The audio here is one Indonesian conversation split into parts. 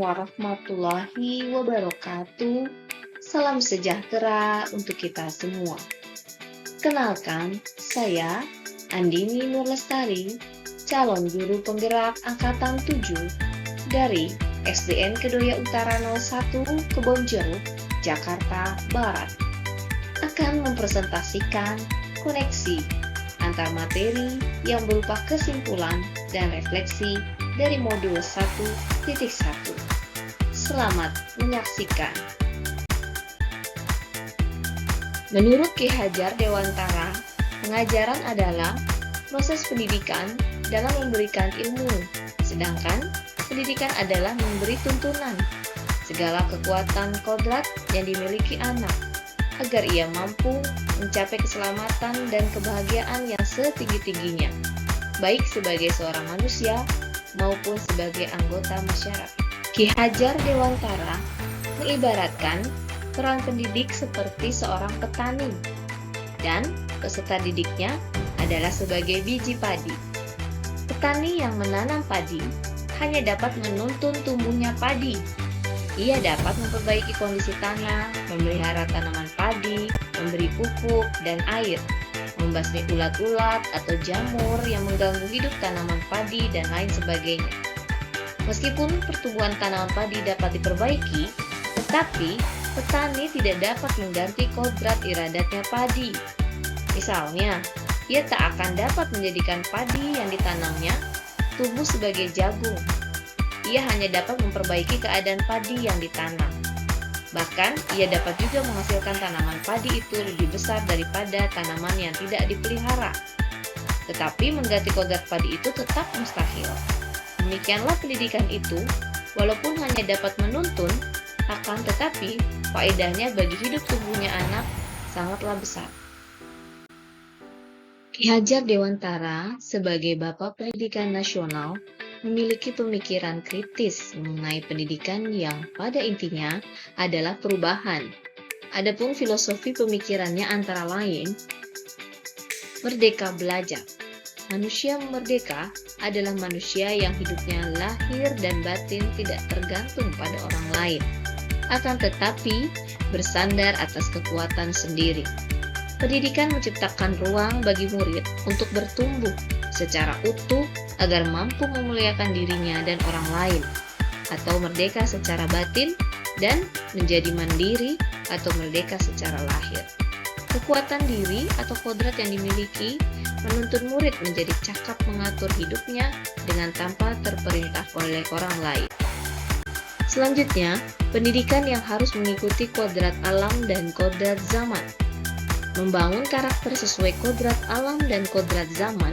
warahmatullahi wabarakatuh. Salam sejahtera untuk kita semua. Kenalkan, saya Andini Nurlestari, calon guru penggerak Angkatan 7 dari SDN Kedoya Utara 01 Kebonjeruk, Jakarta Barat. Akan mempresentasikan koneksi antar materi yang berupa kesimpulan dan refleksi dari modul 1.1. Selamat menyaksikan. Menurut Ki Hajar Dewantara, pengajaran adalah proses pendidikan dalam memberikan ilmu, sedangkan pendidikan adalah memberi tuntunan, segala kekuatan kodrat yang dimiliki anak, agar ia mampu mencapai keselamatan dan kebahagiaan yang setinggi-tingginya, baik sebagai seorang manusia maupun sebagai anggota masyarakat. Ki Hajar Dewantara mengibaratkan peran pendidik seperti seorang petani, dan peserta didiknya adalah sebagai biji padi. Petani yang menanam padi hanya dapat menuntun tumbuhnya padi. Ia dapat memperbaiki kondisi tanah, memelihara tanaman padi, memberi pupuk dan air, membasmi ulat-ulat atau jamur yang mengganggu hidup tanaman padi, dan lain sebagainya. Meskipun pertumbuhan tanaman padi dapat diperbaiki, tetapi petani tidak dapat mengganti kodrat iradatnya padi. Misalnya, ia tak akan dapat menjadikan padi yang ditanamnya tumbuh sebagai jagung. Ia hanya dapat memperbaiki keadaan padi yang ditanam. Bahkan, ia dapat juga menghasilkan tanaman padi itu lebih besar daripada tanaman yang tidak dipelihara. Tetapi mengganti kodrat padi itu tetap mustahil. Demikianlah pendidikan itu, walaupun hanya dapat menuntun, akan tetapi faedahnya bagi hidup tumbuhnya anak sangatlah besar. Ki Hajar Dewantara sebagai Bapak Pendidikan Nasional memiliki pemikiran kritis mengenai pendidikan yang pada intinya adalah perubahan. Adapun filosofi pemikirannya antara lain, merdeka belajar. Manusia merdeka adalah manusia yang hidupnya lahir dan batin tidak tergantung pada orang lain, akan tetapi bersandar atas kekuatan sendiri. Pendidikan menciptakan ruang bagi murid untuk bertumbuh secara utuh agar mampu memuliakan dirinya dan orang lain, atau merdeka secara batin dan menjadi mandiri atau merdeka secara lahir. Kekuatan diri atau kodrat yang dimiliki menuntun murid menjadi cakap mengatur hidupnya dengan tanpa terperintah oleh orang lain. Selanjutnya, pendidikan yang harus mengikuti kodrat alam dan kodrat zaman. Membangun karakter sesuai kodrat alam dan kodrat zaman,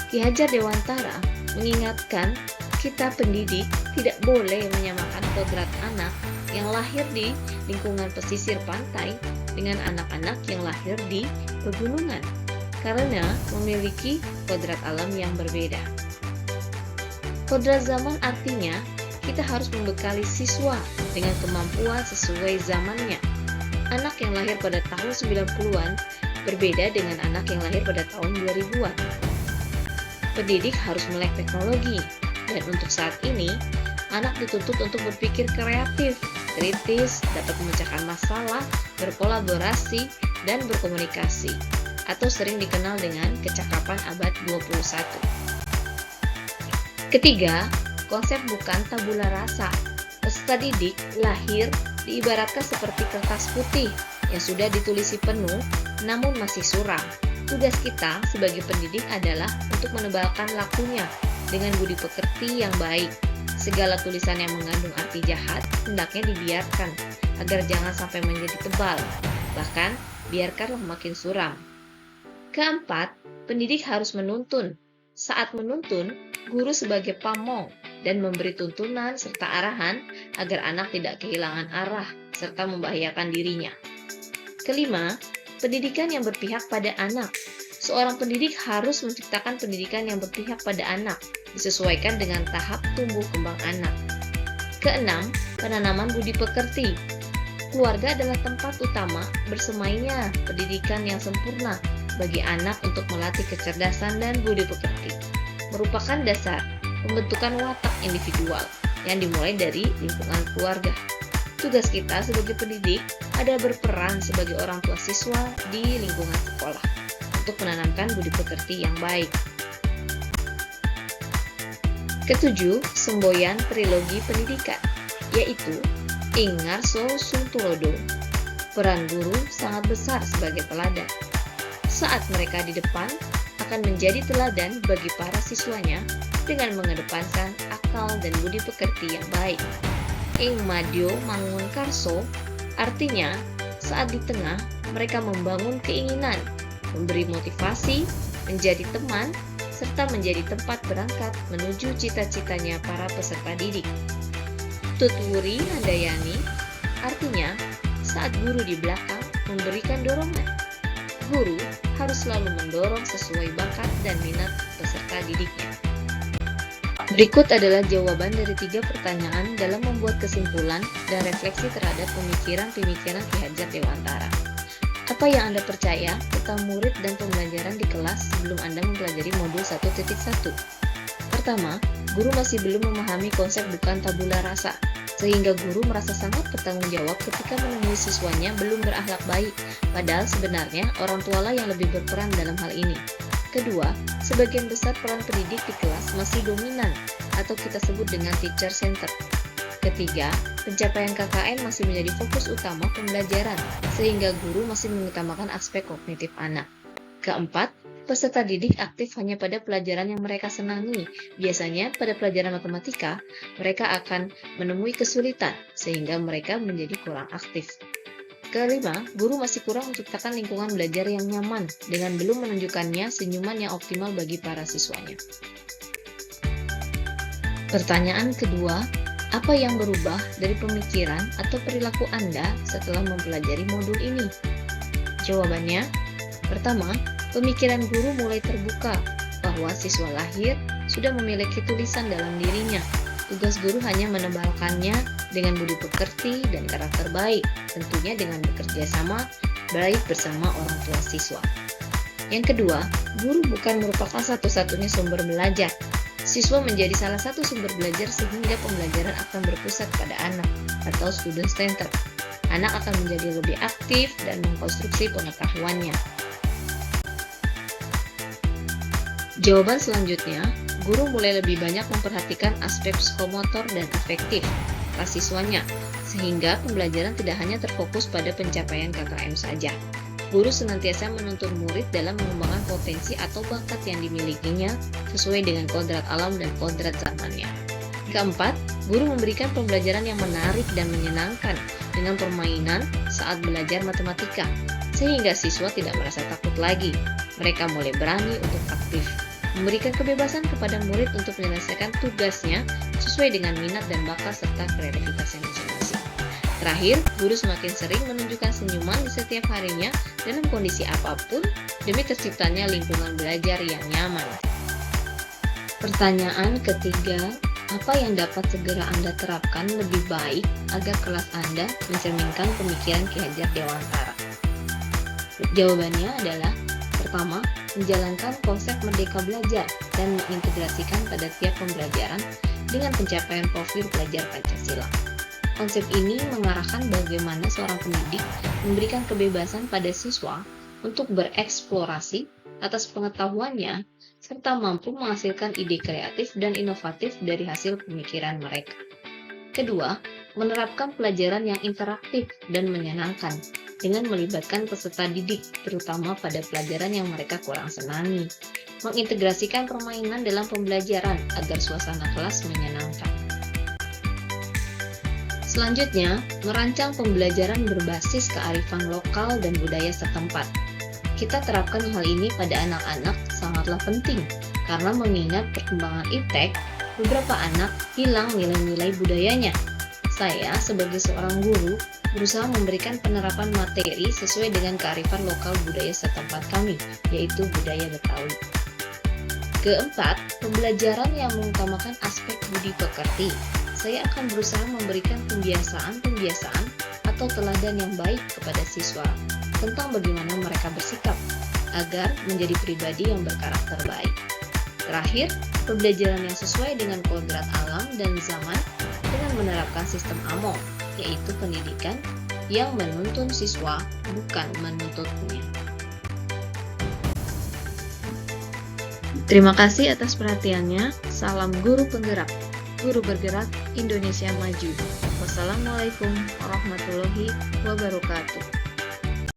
Ki Hajar Dewantara mengingatkan kita pendidik tidak boleh menyamakan kodrat anak yang lahir di lingkungan pesisir pantai dengan anak-anak yang lahir di pegunungan, karena memiliki kodrat alam yang berbeda. Kodrat zaman artinya kita harus membekali siswa dengan kemampuan sesuai zamannya. Anak yang lahir pada tahun 90-an berbeda dengan anak yang lahir pada tahun 2000-an. Pendidik harus melek teknologi, dan untuk saat ini, anak dituntut untuk berpikir kreatif, kritis, dapat memecahkan masalah, berkolaborasi, dan berkomunikasi, atau sering dikenal dengan kecakapan abad 21. Ketiga, konsep bukan tabula rasa. Peserta didik lahir diibaratkan seperti kertas putih yang sudah ditulisi penuh namun masih suram. Tugas kita sebagai pendidik adalah untuk menebalkan lakunya dengan budi pekerti yang baik. Segala tulisan yang mengandung arti jahat hendaknya dibiarkan agar jangan sampai menjadi tebal, bahkan biarkanlah makin suram. Keempat, pendidik harus menuntun. Saat menuntun, guru sebagai pamong dan memberi tuntunan serta arahan agar anak tidak kehilangan arah serta membahayakan dirinya. Kelima, pendidikan yang berpihak pada anak. Seorang pendidik harus menciptakan pendidikan yang berpihak pada anak, disesuaikan dengan tahap tumbuh kembang anak. Keenam, penanaman budi pekerti. Keluarga adalah tempat utama bersemainya pendidikan yang sempurna bagi anak untuk melatih kecerdasan dan budi pekerti. Merupakan dasar pembentukan watak individual yang dimulai dari lingkungan keluarga. Tugas kita sebagai pendidik adalah berperan sebagai orang tua siswa di lingkungan sekolah untuk menanamkan budi pekerti yang baik. Ketujuh, semboyan trilogi pendidikan, yaitu Ingarso Suntulodo. Peran guru sangat besar sebagai teladan. Saat mereka di depan, akan menjadi teladan bagi para siswanya dengan mengedepankan akal dan budi pekerti yang baik. Ing Madyo Mangun Karso, artinya saat di tengah mereka membangun keinginan, memberi motivasi, menjadi teman, serta menjadi tempat berangkat menuju cita-citanya para peserta didik. Tutwuri Handayani, artinya saat guru di belakang memberikan dorongan. Guru harus selalu mendorong sesuai bakat dan minat peserta didiknya. Berikut adalah jawaban dari 3 pertanyaan dalam membuat kesimpulan dan refleksi terhadap pemikiran-pemikiran Ki Hajar Dewantara. Apa yang Anda percaya tentang murid dan pembelajaran di kelas sebelum Anda mempelajari modul 1.1? Pertama, guru masih belum memahami konsep bukan tabula rasa, sehingga guru merasa sangat bertanggung jawab ketika menemui siswanya belum berakhlak baik, padahal sebenarnya orang tualah yang lebih berperan dalam hal ini. Kedua, sebagian besar peran pendidik di kelas masih dominan, atau kita sebut dengan teacher center. Ketiga, pencapaian KKN masih menjadi fokus utama pembelajaran, sehingga guru masih mengutamakan aspek kognitif anak. Keempat, peserta didik aktif hanya pada pelajaran yang mereka senangi. Biasanya pada pelajaran matematika, mereka akan menemui kesulitan, sehingga mereka menjadi kurang aktif. Kelima, guru masih kurang menciptakan lingkungan belajar yang nyaman, dengan belum menunjukkannya senyuman yang optimal bagi para siswanya. Pertanyaan kedua, apa yang berubah dari pemikiran atau perilaku Anda setelah mempelajari modul ini? Jawabannya, pertama, pemikiran guru mulai terbuka bahwa siswa lahir sudah memiliki tulisan dalam dirinya. Tugas guru hanya menebalkannya dengan budi pekerti dan karakter baik, tentunya dengan bekerja sama baik bersama orang tua siswa. Yang kedua, guru bukan merupakan satu-satunya sumber belajar. Siswa menjadi salah satu sumber belajar sehingga pembelajaran akan berpusat pada anak atau student center. Anak akan menjadi lebih aktif dan mengkonstruksi pengetahuannya. Jawaban selanjutnya, guru mulai lebih banyak memperhatikan aspek psikomotor dan afektif para siswanya, sehingga pembelajaran tidak hanya terfokus pada pencapaian KKM saja. Guru senantiasa menuntun murid dalam mengembangkan potensi atau bakat yang dimilikinya sesuai dengan kodrat alam dan kodrat zamannya. Keempat, guru memberikan pembelajaran yang menarik dan menyenangkan dengan permainan saat belajar matematika, sehingga siswa tidak merasa takut lagi. Mereka mulai berani untuk aktif, memberikan kebebasan kepada murid untuk menyelesaikan tugasnya sesuai dengan minat dan bakat serta kreativitasnya masing-masing. Terakhir, guru semakin sering menunjukkan senyuman di setiap harinya dalam kondisi apapun demi terciptanya lingkungan belajar yang nyaman. Pertanyaan ketiga, apa yang dapat segera Anda terapkan lebih baik agar kelas Anda mencerminkan pemikiran Ki Hajar Dewantara? Jawabannya adalah, pertama, menjalankan konsep merdeka belajar dan mengintegrasikan pada tiap pembelajaran dengan pencapaian profil pelajar Pancasila. Konsep ini mengarahkan bagaimana seorang pendidik memberikan kebebasan pada siswa untuk bereksplorasi atas pengetahuannya, serta mampu menghasilkan ide kreatif dan inovatif dari hasil pemikiran mereka. Kedua, menerapkan pelajaran yang interaktif dan menyenangkan dengan melibatkan peserta didik, terutama pada pelajaran yang mereka kurang senangi. Mengintegrasikan permainan dalam pembelajaran agar suasana kelas menyenangkan. Selanjutnya, merancang pembelajaran berbasis kearifan lokal dan budaya setempat. Kita terapkan hal ini pada anak-anak sangatlah penting, karena mengingat perkembangan iptek, beberapa anak hilang nilai-nilai budayanya. Saya, sebagai seorang guru, berusaha memberikan penerapan materi sesuai dengan kearifan lokal budaya setempat kami, yaitu budaya Betawi. Keempat, pembelajaran yang mengutamakan aspek budi pekerti. Saya akan berusaha memberikan pembiasaan atau teladan yang baik kepada siswa tentang bagaimana mereka bersikap agar menjadi pribadi yang berkarakter baik. Terakhir, pembelajaran yang sesuai dengan kodrat alam dan zaman dengan menerapkan sistem AMO, yaitu pendidikan yang menuntun siswa, bukan menuntutnya. Terima kasih atas perhatiannya. Salam guru penggerak. Guru bergerak Indonesia maju. Wassalamualaikum warahmatullahi wabarakatuh.